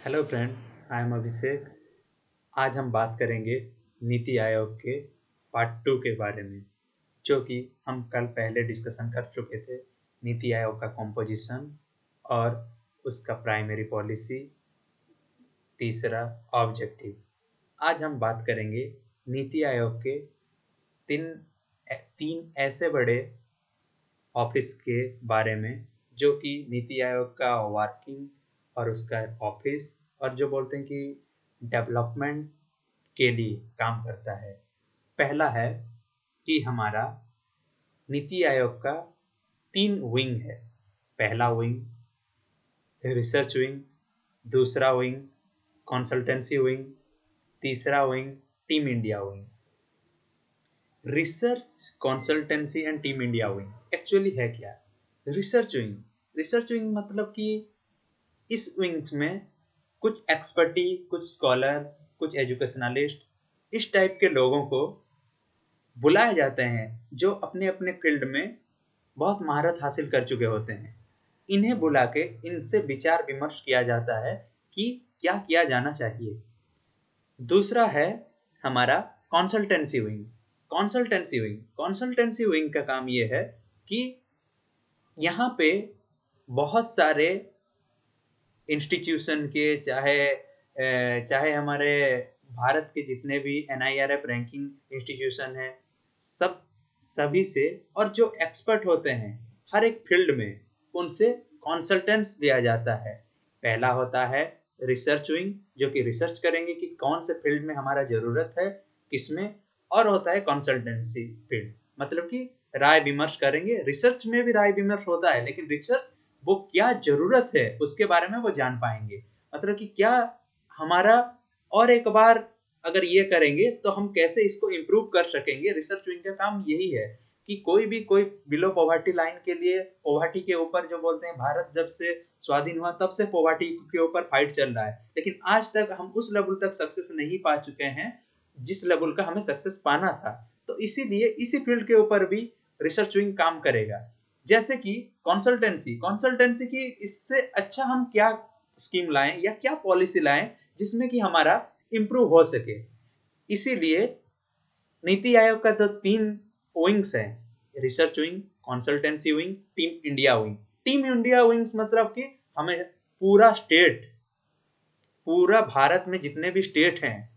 Hello friend, I am अभिषेक। आज हम बात करेंगे नीति आयोग के पार्ट 2 के बारे में, जो कि हम कल पहले डिस्कशन कर चुके थे। नीति आयोग का कॉम्पोजिशन और उसका प्राइमरी पॉलिसी, तीसरा ऑब्जेक्टिव। आज हम बात करेंगे नीति आयोग के तीन तीन ऐसे बड़े ऑफिस के बारे में, जो कि नीति आयोग का वर्किंग और उसका ऑफिस और जो बोलते हैं कि डेवलपमेंट के लिए काम करता है। पहला है कि हमारा नीति आयोग का 3 विंग है। पहला विंग रिसर्च विंग, दूसरा विंग कंसल्टेंसी विंग, तीसरा wing team India wing. Research, consultancy and team India wing actually है क्या? रिसर्च विंग मतलब कि इस विंग्स में कुछ एक्सपर्टी, कुछ स्कॉलर, कुछ एजुकेशनलिस्ट, इस टाइप के लोगों को बुलाए जाते हैं जो अपने अपने फील्ड में बहुत महारत हासिल कर चुके होते हैं। इन्हें बुला के इनसे विचार विमर्श किया जाता है कि क्या किया जाना चाहिए। दूसरा है हमारा कंसल्टेंसी विंग। कंसल्टेंसी विंग का काम ये है कि यहाँ पे बहुत सारे इंस्टीट्यूशन के, चाहे हमारे भारत के जितने भी NIRF रैंकिंग इंस्टीट्यूशन हैं, सभी से, और जो एक्सपर्ट होते हैं हर एक फील्ड में, उनसे कंसल्टेंस दिया जाता है। पहला होता है रिसर्च विंग, जो कि रिसर्च करेंगे कि कौन से फील्ड में हमारा ज़रूरत है, किसमें। और होता है कंसल्टेंसी फील्ड, मतलब कि राय विमर्श करेंगे। रिसर्च में भी राय विमर्श होता है, लेकिन रिसर्च वो क्या जरूरत है उसके बारे में वो जान पाएंगे। मतलब कि क्या हमारा, और एक बार अगर ये करेंगे तो हम कैसे इसको इम्प्रूव कर सकेंगे। रिसर्च विंग का काम यही है कि कोई बिलो पॉवर्टी लाइन के लिए, पॉवर्टी के ऊपर, जो बोलते हैं भारत जब से स्वाधीन हुआ तब से पॉवर्टी के ऊपर फाइट चल रहा है, लेकिन आज तक हम उस लेवल तक सक्सेस नहीं पा चुके हैं जिस लेवल का हमें सक्सेस पाना था। तो इसीलिए इसी फील्ड के ऊपर भी रिसर्च विंग काम करेगा। जैसे कि कंसल्टेंसी की इससे अच्छा हम क्या स्कीम लाएं या क्या पॉलिसी लाएं जिसमें कि हमारा इम्प्रूव हो सके। इसीलिए नीति आयोग का तो 3 विंग्स हैं, research wing, consultancy wing, team India wing. Team India wings मतलब कि हमें पूरा भारत में जितने भी स्टेट हैं,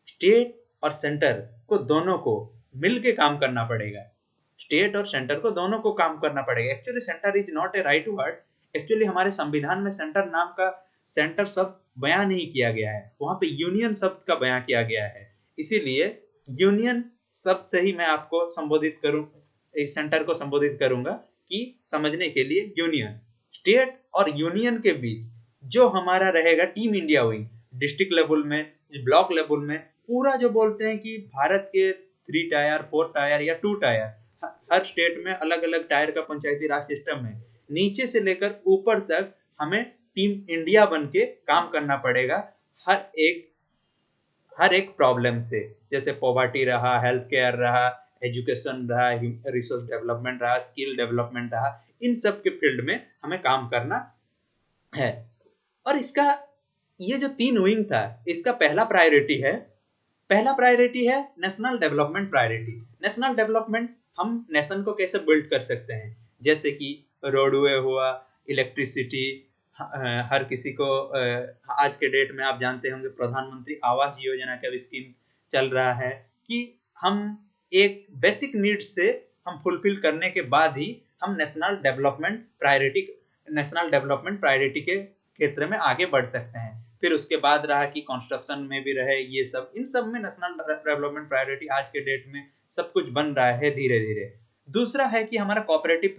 स्टेट और सेंटर को, दोनों को मिल के काम करना पड़ेगा। स्टेट और सेंटर को दोनों को काम करना पड़ेगा। Actually centre is not a right word. Actually हमारे संविधान में सेंटर शब्द बयां नहीं किया गया है, वहां पे यूनियन शब्द का बयां किया गया है। इसीलिए यूनियन शब्द से ही मैं आपको संबोधित करूं, इस सेंटर को संबोधित करूंगा कि समझने के लिए। यूनियन, स्टेट और यूनियन के बीच जो हमारा रहेगा team India wing, district level में, ब्लॉक लेवल में, पूरा जो बोलते हैं कि भारत के 3 टायर, 4 टायर या 2 टायर, हर स्टेट में अलग अलग टायर का पंचायती राज सिस्टम है। नीचे से लेकर ऊपर तक हमें टीम इंडिया बन के काम करना पड़ेगा हर एक प्रॉब्लम से। जैसे पॉवर्टी रहा, हेल्थ केयर रहा, एजुकेशन रहा, रिसोर्स डेवलपमेंट रहा, स्किल डेवलपमेंट रहा, इन सब के फील्ड में हमें काम करना है। और इसका ये जो 3 विंग था, इसका पहला प्रायोरिटी है national development priority. National development, हम नेशन को कैसे बिल्ड कर सकते हैं, जैसे कि रोडवे हुआ, इलेक्ट्रिसिटी, हर किसी को आज के डेट में आप जानते होंगे प्रधानमंत्री आवास योजना का भी स्कीम चल रहा है कि हम एक बेसिक नीड से हम फुलफिल करने के बाद ही हम नेशनल डेवलपमेंट प्रायोरिटी के क्षेत्र में आगे बढ़ सकते हैं। फिर उसके बाद रहा कि कंस्ट्रक्शन में भी रहे, ये सब, इन सब में नेशनल डेवलपमेंट प्रायोरिटी आज के डेट में सब कुछ बन रहा है धीरे धीरे। दूसरा है कि हमारा कोऑपरेटिव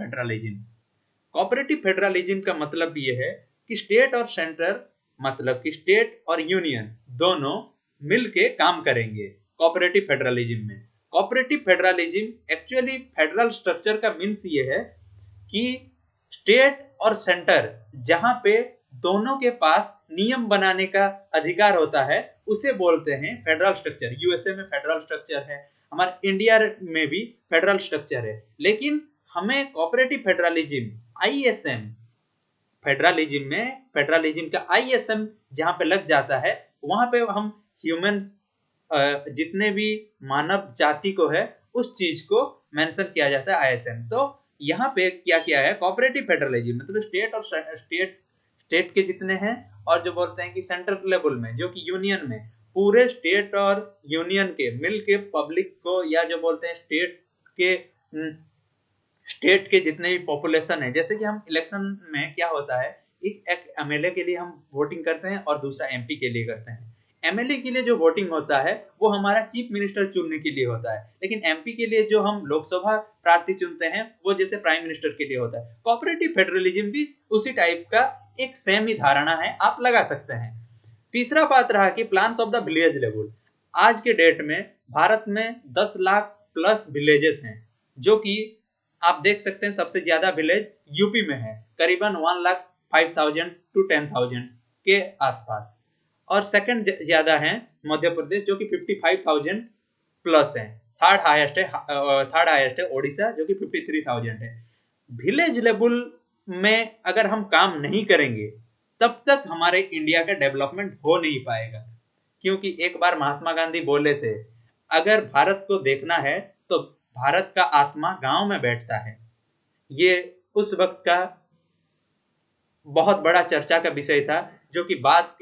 फेडरलिज्म का मतलब ये है कि स्टेट और सेंटर, मतलब कि स्टेट और यूनियन दोनों मिलके काम करेंगे कोऑपरेटिव फेडरलिज्म में। Cooperative federalism actually federal structure का मीन्स ये है कि स्टेट और सेंटर जहां पे दोनों के पास नियम बनाने का अधिकार होता है, उसे बोलते हैं फेडरल स्ट्रक्चर। यूएसए में फेडरल स्ट्रक्चर है, हमारे इंडिया में भी फेडरल स्ट्रक्चर है, लेकिन हमें कोऑपरेटिव फेडरलिज्म, ISM, फेडरलिज्म का आईएसएम जहाँ पे लग जाता है, वहां पे हम ह्यूमंस जितने भी मानव जाति को है उस चीज को मेंशन किया जाता है आईएसएम। तो यहाँ पे क्या किया है, कोऑपरेटिव फेडरलिज्म मतलब स्टेट के जितने हैं, और जो बोलते हैं कि सेंट्रल लेवल में जो कि यूनियन में पूरे स्टेट और यूनियन के मिल के पब्लिक को, या जो बोलते हैं स्टेट के जितने भी पॉपुलेशन है, जैसे कि हम इलेक्शन में क्या होता है, एक एमएलए के लिए हम वोटिंग करते हैं और दूसरा एमपी के लिए करते हैं। एमएलए के लिए जो वोटिंग होता है वो हमारा चीफ मिनिस्टर चुनने के लिए होता है, लेकिन एमपी के लिए जो हम लोकसभा प्रार्थी चुनते हैं वो जैसे प्राइम मिनिस्टर के लिए होता है। कोऑपरेटिव फेडरलिज्म भी उसी टाइप का एक सेम ही धारणा है, आप लगा सकते हैं। तीसरा बात रहा कि plans of the village level. आज के डेट में भारत में 10 लाख प्लस विलेजेस हैं, जो कि आप देख सकते हैं सबसे ज्यादा विलेज यूपी में है, करीबन 1,05,000 to 10,000 के आसपास, और सेकंड ज्यादा है मध्य प्रदेश जो कि 55,000 प्लस है। थर्ड हाईएस्ट है ओडिशा जो कि 53,000 है। विलेज लेवल में अगर हम काम नहीं करेंगे तब तक हमारे इंडिया का डेवलपमेंट हो नहीं पाएगा, क्योंकि एक बार महात्मा गांधी बोले थे, अगर भारत को देखना है तो भारत का आत्मा गांव में बैठता है। ये उस वक्त का बहुत बड़ा चर्चा का विषय था, जो कि बाद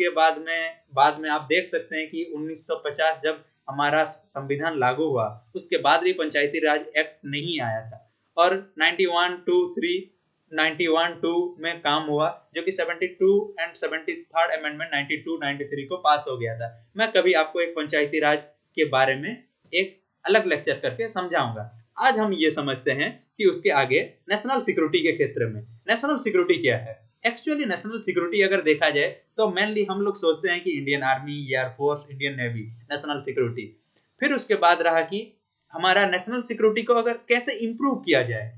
में आप देख सकते हैं कि 1950 जब हमारा संविधान लागू हुआ उसके बाद भी पंचायती राज एक्ट नहीं आया था, और 91-2 में काम हुआ, जो कि 72 एंड 73rd अमेंडमेंट 92-93 को पास हो गया था। मैं कभी आपको एक पंचायती राज के बारे में एक अलग लेक्चर करके समझाऊंगा। आज हम ये समझते हैं कि उसके आगे नेशनल सिक्योरिटी के क्षेत्र में नेशनल सिक्योरिटी क्या है। एक्चुअली नेशनल सिक्योरिटी अगर देखा जाए तो मेनली हम लोग सोचते हैं कि Indian army, air force, Indian navy, national security. फिर उसके बाद रहा कि हमारा नेशनल सिक्योरिटी को अगर कैसे इंप्रूव किया जाए,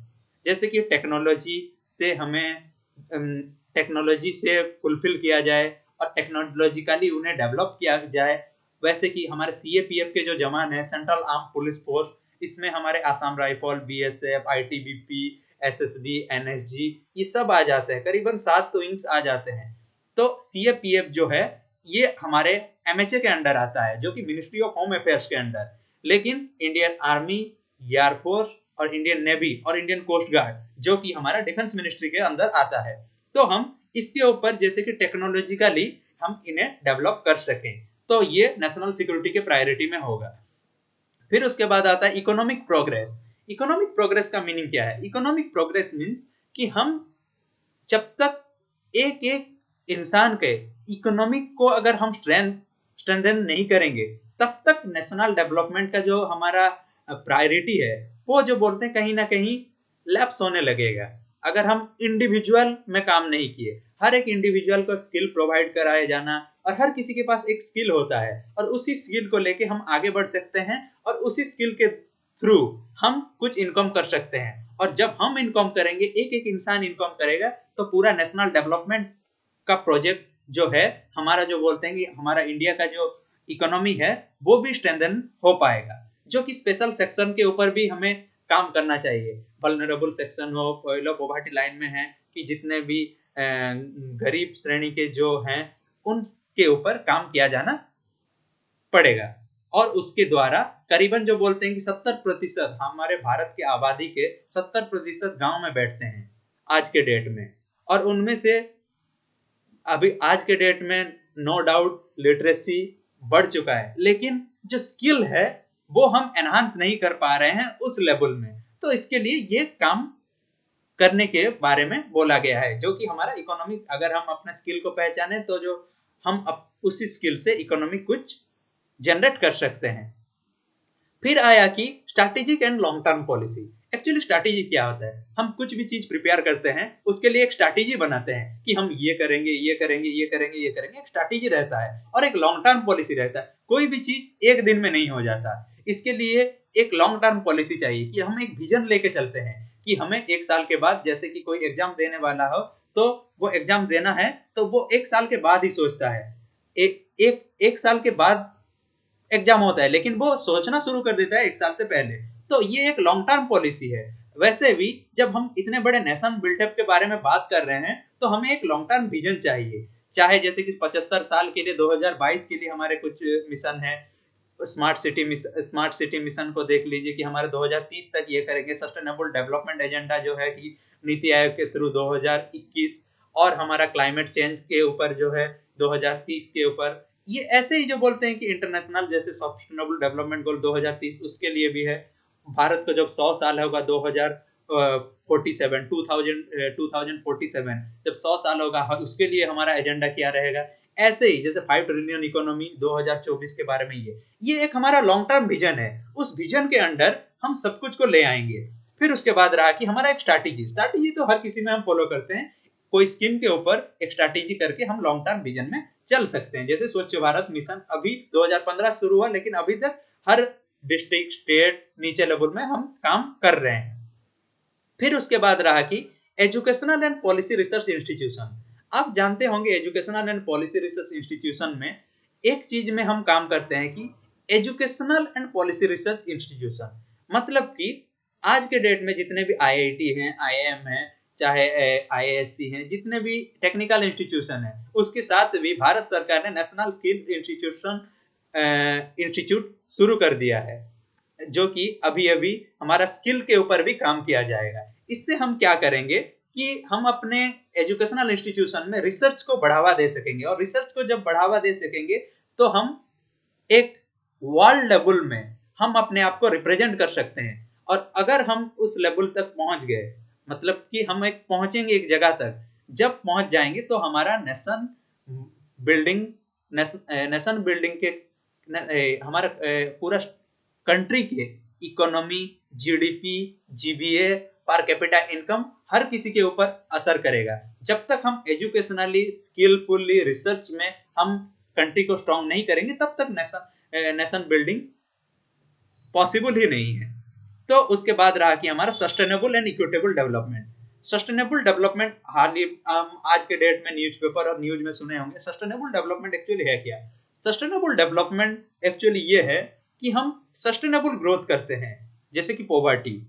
जैसे कि टेक्नोलॉजी से फुलफिल किया जाए और टेक्नोलॉजिकली उन्हें डेवलप किया जाए। वैसे कि हमारे सीएपीएफ के जो जवान है, सेंट्रल आर्म पुलिस फोर्स, इसमें हमारे Assam rifle, BSF, ITBP, SSB, NSG, ये सब आ जाते हैं, करीबन 7 विंग्स आ जाते हैं। तो सीएपीएफ जो है ये हमारे एमएचए के अंडर आता है, जो कि मिनिस्ट्री ऑफ होम अफेयर्स के अंडर। लेकिन इंडियन आर्मी, एयरफोर्स और इंडियन नेवी और इंडियन कोस्ट गार्ड जो कि हमारा डिफेंस मिनिस्ट्री के अंदर आता है। तो हम इसके ऊपर जैसे कि टेक्नोलॉजिकली हम इन्हें डेवलप कर सकें, तो ये नेशनल सिक्योरिटी के प्रायोरिटी में होगा। फिर उसके बाद आता है इकोनॉमिक प्रोग्रेस। इकोनॉमिक प्रोग्रेस का मीनिंग क्या है? इकोनॉमिक प्रोग्रेस मीन्स कि हम जब तक एक एक इंसान के इकोनॉमिक को अगर हम स्ट्रेंथन नहीं करेंगे तब तक नेशनल डेवलपमेंट का जो हमारा प्रायोरिटी है वो जो बोलते हैं कहीं ना कहीं लैप्स होने लगेगा। अगर हम इंडिविजुअल में काम नहीं किए, हर एक इंडिविजुअल को स्किल प्रोवाइड कराया जाना, और हर किसी के पास एक स्किल होता है और उसी स्किल को लेके हम आगे बढ़ सकते हैं और उसी स्किल के थ्रू हम कुछ इनकम कर सकते हैं। और जब हम इनकम करेंगे, एक एक इंसान इनकम करेगा, तो पूरा नेशनल डेवलपमेंट का प्रोजेक्ट जो है हमारा, जो बोलते हैं कि हमारा इंडिया का जो इकोनॉमी है वो भी स्ट्रेंथन हो पाएगा। जो कि स्पेशल सेक्शन के ऊपर भी हमें काम करना चाहिए। वल्नरेबल सेक्शन हो, लो पॉवर्टी लाइन में है, कि जितने भी गरीब श्रेणी के जो हैं उनके ऊपर काम किया जाना पड़ेगा। और उसके द्वारा करीबन जो बोलते हैं कि 70% हमारे भारत की आबादी के 70% गांव में बैठते हैं आज के डेट में, और उनमें से अभी आज के डेट में नो डाउट लिटरेसी बढ़ चुका है, लेकिन जो स्किल है वो हम एनहांस नहीं कर पा रहे हैं उस लेवल में। तो इसके लिए ये काम करने के बारे में बोला गया है, जो कि हमारा इकोनॉमिक, अगर हम अपने स्किल को पहचाने तो जो हम उसी स्किल से इकोनॉमिक कुछ जनरेट कर सकते हैं। फिर आया कि strategic and long term policy. Actually strategy क्या होता है? हम कुछ भी चीज प्रिपेयर करते हैं, उसके लिए एक स्ट्रैटेजी बनाते हैं कि हम ये करेंगे, ये करेंगे, ये करेंगे, ये करेंगे। एक स्ट्रैटेजी रहता है और एक लॉन्ग टर्म पॉलिसी रहता है। कोई भी चीज एक दिन में नहीं हो जाता, इसके लिए एक लॉन्ग टर्म पॉलिसी चाहिए कि हम एक विजन लेके चलते हैं कि हमें 1 साल के बाद, जैसे कि कोई एग्जाम देने वाला हो तो वो एग्जाम देना है तो वो 1 साल के बाद ही सोचता है। एक साल के बाद एग्जाम होता है, लेकिन वो सोचना शुरू कर देता है 1 साल से पहले। तो ये एक लॉन्ग टर्म पॉलिसी है। वैसे भी जब हम इतने बड़े नेशन बिल्डअप के बारे में बात कर रहे हैं तो हमें एक लॉन्ग टर्म विजन चाहिए। चाहे जैसे कि 75 साल के लिए 2022 के लिए हमारे कुछ मिशन है। स्मार्ट सिटी मिशन को देख लीजिए कि हमारे 2030 तक ये करेंगे। सस्टेनेबल डेवलपमेंट एजेंडा जो है कि नीति आयोग के थ्रू 2021, और हमारा क्लाइमेट चेंज के ऊपर जो है 2030 के ऊपर, ये ऐसे ही जो बोलते हैं कि इंटरनेशनल जैसे सस्टेनेबल डेवलपमेंट गोल 2030 उसके लिए भी है। भारत को जब 100 साल होगा 2047 जब 100 साल होगा उसके लिए हमारा एजेंडा क्या रहेगा। ऐसे ही जैसे 5 ट्रिलियन इकोनॉमी 2024 के बारे में ये एक हमारा लॉन्ग टर्म विजन है। उस विजन के अंडर हम सब कुछ को ले आएंगे। फिर उसके बाद रहा कि हमारा एक स्ट्रैटेजी तो हर किसी में हम फॉलो करते हैं। कोई स्कीम के ऊपर एक स्ट्रैटेजी करके हम लॉन्ग टर्म विजन में चल सकते हैं। जैसे स्वच्छ भारत मिशन अभी 2015 शुरू हुआ, लेकिन अभी तक हर डिस्ट्रिक्ट, स्टेट, नीचे लेवल में हम काम कर रहे हैं। फिर उसके बाद रहा कि educational and policy research institution. आप जानते होंगे educational and policy research institution में एक चीज में हम काम करते हैं कि educational and policy research institution, मतलब कि आज के डेट में जितने भी आईआईटी हैं, आईआईएम हैं, चाहे आईआईएससी हैं, जितने भी टेक्निकल इंस्टीट्यूशन हैं, उसके साथ भी भारत सरकार ने नेशनल स्किल इंस्टीट्यूट शुरू कर दिया है, जो कि अभी अभी हमारा स्किल के ऊपर भी काम किया जाएगा। इससे हम क्या करेंगे कि हम अपने एजुकेशनल इंस्टीट्यूशन में रिसर्च को बढ़ावा दे सकेंगे, और रिसर्च को जब बढ़ावा दे सकेंगे तो हम एक वर्ल्ड लेवल में हम अपने आप को रिप्रेजेंट कर सकते हैं। और अगर हम उस लेवल तक पहुंच गए, मतलब कि हम एक पहुंचेंगे एक जगह तक, जब पहुंच जाएंगे तो हमारा नेशन बिल्डिंग के हमारा पूरा कंट्री के economy, GDP, GVA, per capita income हर किसी के ऊपर असर करेगा। जब तक हम एजुकेशनली, स्किलफुली, रिसर्च में हम कंट्री को स्ट्रांग नहीं करेंगे, तब तक नेशन बिल्डिंग पॉसिबल ही नहीं है। तो उसके बाद रहा कि हमारा sustainable and equitable development. Sustainable development हाल ही आज के डेट में न्यूज़पेपर और न्यूज में सुने होंगे। सस्टेनेबल डेवलपमेंट एक्चुअली है क्या? सस्टेनेबल डेवलपमेंट एक्चुअली ये है कि हम सस्टेनेबल ग्रोथ करते हैं, जैसे कि पॉवर्टी,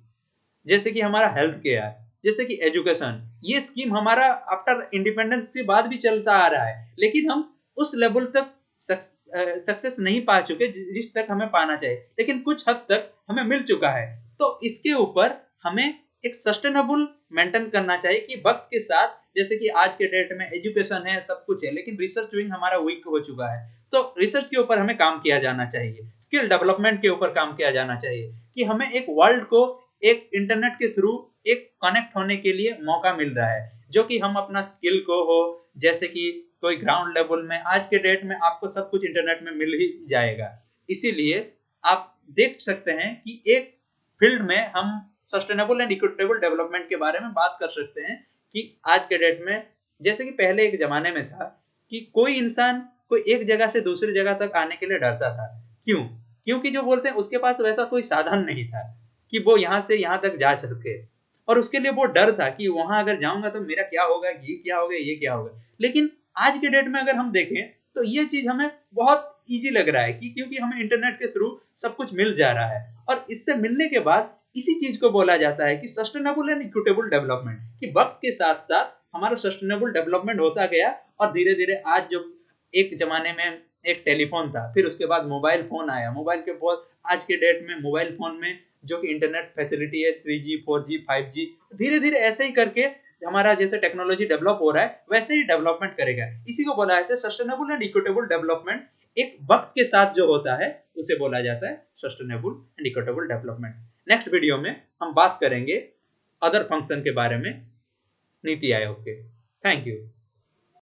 जैसे कि हमारा हेल्थ केयर, जैसे कि एजुकेशन। ये स्कीम हमारा आफ्टर इंडिपेंडेंस के बाद भी चलता आ रहा है, लेकिन हम उस लेवल तक सक्सेस नहीं पा चुके जिस तक हमें पाना चाहिए, लेकिन कुछ हद तक हमें मिल चुका है। तो इसके ऊपर हमें एक सस्टेनेबल मेंटेन करना चाहिए कि वक्त के साथ, जैसे कि आज के डेट में एजुकेशन है, सब कुछ है, लेकिन रिसर्च विंग हमारा वीक हो चुका है। तो रिसर्च के ऊपर हमें काम किया जाना चाहिए, स्किल डेवलपमेंट के ऊपर काम किया जाना चाहिए कि हमें एक वर्ल्ड को एक इंटरनेट के थ्रू एक कनेक्ट होने के लिए मौका मिल रहा है, जो कि हम अपना स्किल को हो, जैसे कि कोई ग्राउंड लेवल में आज के डेट में आपको सब कुछ इंटरनेट में मिल ही जाएगा। इसीलिए आप देख सकते हैं कि एक फील्ड में हम सस्टेनेबल एंड इक्विटेबल डेवलपमेंट के बारे में बात कर सकते हैं कि आज के डेट में, जैसे कि पहले एक जमाने में था कि कोई इंसान कोई एक जगह से दूसरी जगह तक आने के लिए डरता था। क्यों? क्योंकि जो बोलते हैं उसके पास वैसा कोई साधन नहीं था कि वो यहाँ से यहाँ तक जा सके, और उसके लिए वो डर था कि वहां अगर जाऊंगा तो मेरा क्या होगा, ये क्या होगा, ये क्या होगा। लेकिन आज के डेट में अगर हम देखें तो ये चीज हमें बहुत इजी लग रहा है कि क्योंकि हमें इंटरनेट के थ्रू सब कुछ मिल जा रहा है, और इससे मिलने के बाद इसी चीज को बोला जाता है कि सस्टेनेबल एंड इक्विटेबल डेवलपमेंट, कि वक्त के साथ साथ हमारा सस्टेनेबल डेवलपमेंट होता गया। और धीरे धीरे आज जो एक जमाने में एक टेलीफोन था, फिर उसके बाद मोबाइल फोन आया, मोबाइल के बहुत आज के डेट में मोबाइल फोन में जो कि इंटरनेट फैसिलिटी है 3G 4G 5G, धीरे धीरे ऐसे ही करके हमारा जैसे टेक्नोलॉजी डेवलप हो रहा है वैसे ही डेवलपमेंट करेगा। इसी को बोला जाता है सस्टेनेबल एंड इक्विटेबल डेवलपमेंट। एक वक्त के साथ जो होता है उसे बोला जाता है sustainable and equitable development. Next video में हम बात करेंगे अदर फंक्शन के बारे में नीति आयोग के। Thank you.